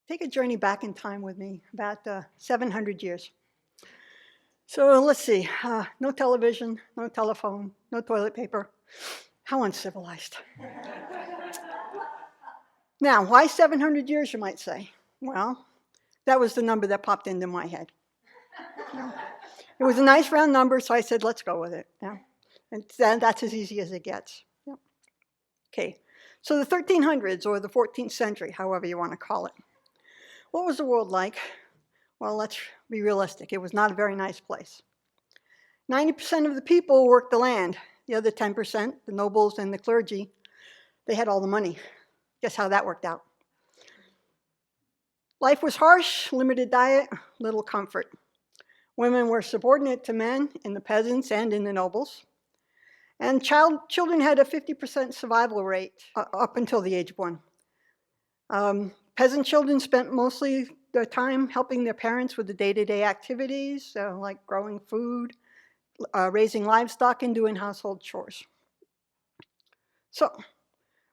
take a journey back in time with me, about 700 years. So let's see, no television, no telephone, no toilet paper. How uncivilized. Now, why 700 years, you might say? Well, that was the number that popped into my head. It was a nice round number, so I said, let's go with it. Yeah. And then that's as easy as it gets. Yeah. Okay, so the 1300s or the 14th century, however you want to call it. What was the world like? Well, let's be realistic. It was not a very nice place. 90% of the people worked the land. The other 10%, the nobles and the clergy, they had all the money. Guess how that worked out? Life was harsh, limited diet, little comfort. Women were subordinate to men in the peasants and in the nobles. And children had a 50% survival rate up until the age of 1. Peasant children spent mostly their time helping their parents with the day-to-day activities, like growing food, raising livestock, and doing household chores. So,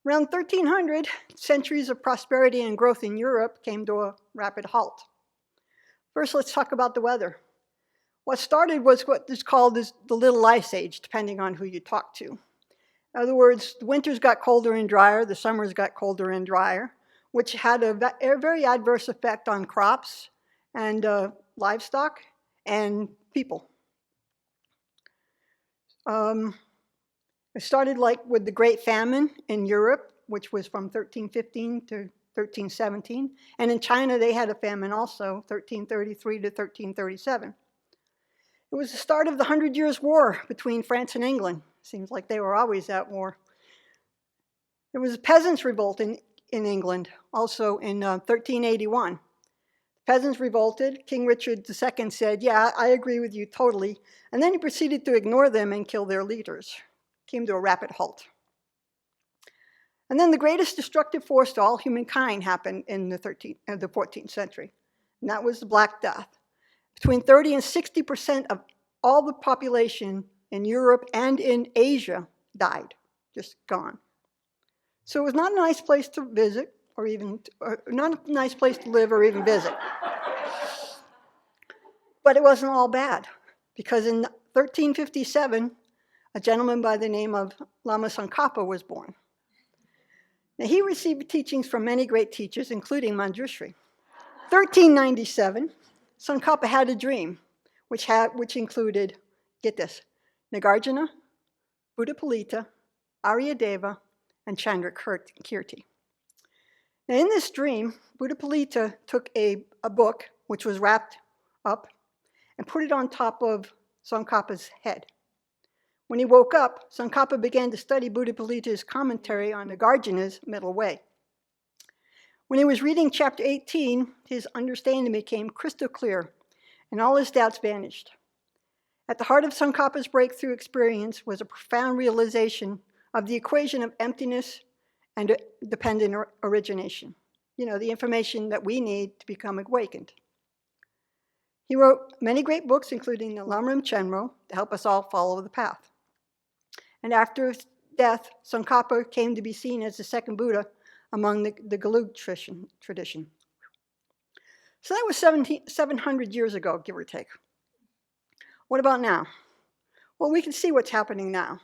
around 1300, centuries of prosperity and growth in Europe came to a rapid halt. First, let's talk about the weather. What started was what is called the Little Ice Age, depending on who you talk to. In other words, the winters got colder and drier, the summers got colder and drier, which had a very adverse effect on crops and livestock and people. It started with the Great Famine in Europe, which was from 1315 to 1317. And in China, they had a famine also, 1333 to 1337. It was the start of the 100 Years' War between France and England. Seems like they were always at war. There was a peasants' revolt in England, also in 1381. Peasants revolted. King Richard II said, yeah, I agree with you totally. And then he proceeded to ignore them and kill their leaders. Came to a rapid halt. And then the greatest destructive force to all humankind happened in the 14th century. And that was the Black Death. Between 30 and 60% of all the population in Europe and in Asia died, just gone. So it was not a nice place to visit, or not a nice place to live or even visit. But it wasn't all bad, because in 1357, a gentleman by the name of Lama Tsongkhapa was born. Now, he received teachings from many great teachers, including Manjushri. 1397, Tsongkhapa had a dream, which included, get this, Nagarjuna, Buddhapalita, Aryadeva, and Chandrakirti. Now, in this dream, Buddhapalita took a book, which was wrapped up, and put it on top of Tsongkhapa's head. When he woke up, Tsongkhapa began to study Buddhapalita's commentary on Nagarjuna's middle way. When he was reading chapter 18, his understanding became crystal clear, and all his doubts vanished. At the heart of Tsongkhapa's breakthrough experience was a profound realization of the equation of emptiness and dependent origination. The information that we need to become awakened. He wrote many great books, including the Lamrim Chenmo, to help us all follow the path. And after his death, Tsongkhapa came to be seen as the second Buddha among the Gelug tradition. So that was 700 years ago, give or take. What about now? Well, we can see what's happening now.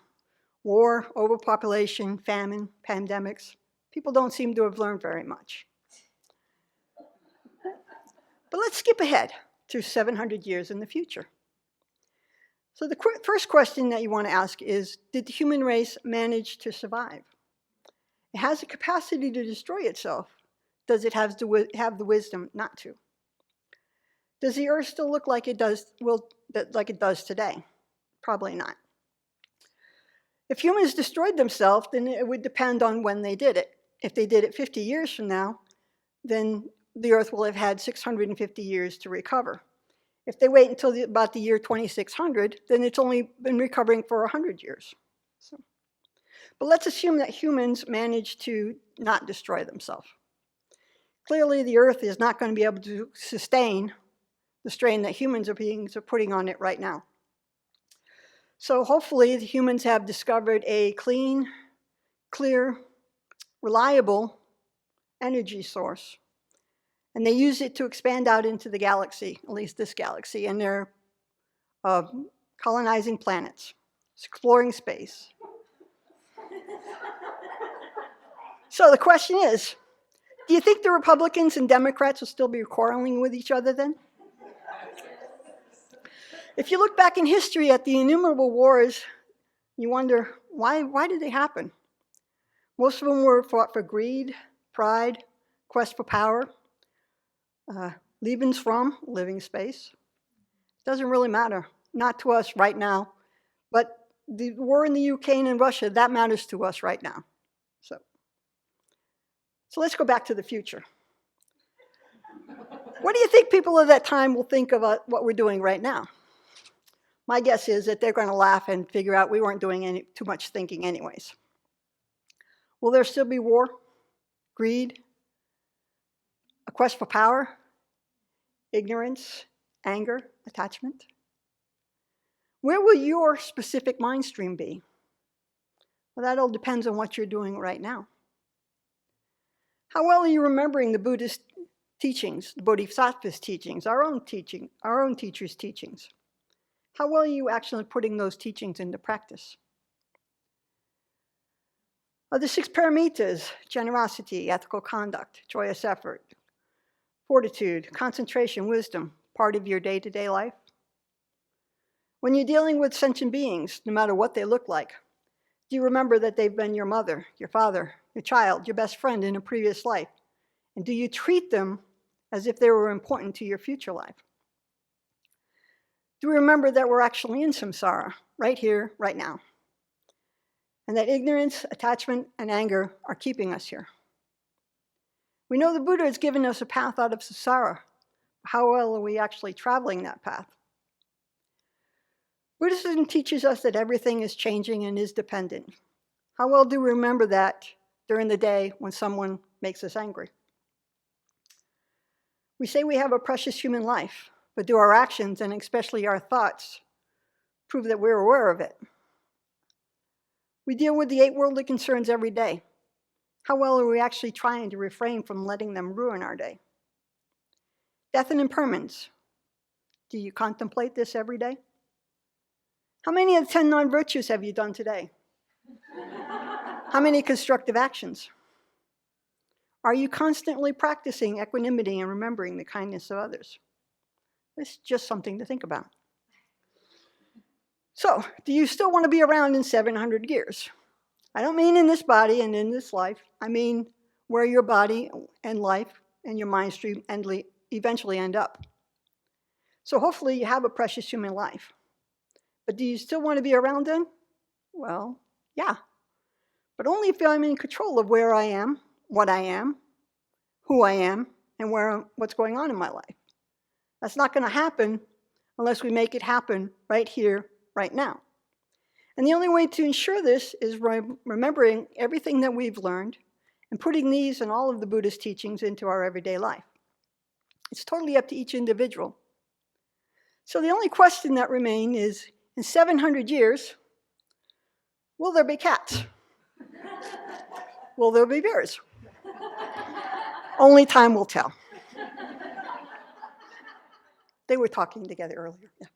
War, overpopulation, famine, pandemics. People don't seem to have learned very much. But let's skip ahead to 700 years in the future. So the first question that you want to ask is, did the human race manage to survive? It has the capacity to destroy itself. Does it have the wisdom not to? Does the Earth still look like it does today? Probably not. If humans destroyed themselves, then it would depend on when they did it. If they did it 50 years from now, then the Earth will have had 650 years to recover. If they wait until about the year 2600, then it's only been recovering for 100 years. But let's assume that humans managed to not destroy themselves. Clearly, the Earth is not going to be able to sustain the strain that humans are putting on it right now. So hopefully, the humans have discovered a clean, clear, reliable energy source. And they use it to expand out into the galaxy, at least this galaxy, and they're colonizing planets, exploring space. So the question is, do you think the Republicans and Democrats will still be quarreling with each other then? If you look back in history at the innumerable wars, you wonder, why did they happen? Most of them were fought for greed, pride, quest for power, Lebensraum, living space. Doesn't really matter, not to us right now, but the war in the Ukraine and Russia, that matters to us right now. So let's go back to the future. What do you think people of that time will think about what we're doing right now? My guess is that they're going to laugh and figure out we weren't doing too much thinking anyways. Will there still be war, greed, a quest for power, ignorance, anger, attachment? Where will your specific mind stream be? Well, that all depends on what you're doing right now. How well are you remembering the Buddhist teachings, the Bodhisattva's teachings, our own teachers' teachings? How well are you actually putting those teachings into practice? Are the 6 paramitas, generosity, ethical conduct, joyous effort, fortitude, concentration, wisdom, part of your day-to-day life? When you're dealing with sentient beings, no matter what they look like, do you remember that they've been your mother, your father, your child, your best friend in a previous life? And do you treat them as if they were important to your future life? Do we remember that we're actually in samsara, right here, right now? And that ignorance, attachment, and anger are keeping us here. We know the Buddha has given us a path out of samsara. How well are we actually traveling that path? Buddhism teaches us that everything is changing and is dependent. How well do we remember that during the day when someone makes us angry? We say we have a precious human life, but do our actions, and especially our thoughts, prove that we're aware of it? We deal with the 8 worldly concerns every day. How well are we actually trying to refrain from letting them ruin our day? Death and impermanence. Do you contemplate this every day? How many of the 10 non-virtues have you done today? How many constructive actions? Are you constantly practicing equanimity and remembering the kindness of others? It's just something to think about. So, do you still want to be around in 700 years? I don't mean in this body and in this life. I mean where your body and life and your mind stream eventually end up. So hopefully you have a precious human life. But do you still want to be around then? Well, yeah. But only if I'm in control of where I am, what I am, who I am, and what's going on in my life. That's not going to happen unless we make it happen right here, right now. And the only way to ensure this is remembering everything that we've learned and putting these and all of the Buddhist teachings into our everyday life. It's totally up to each individual. So the only question that remains is, in 700 years, will there be cats? Will there be bears? Only time will tell. They were talking together earlier. Yeah.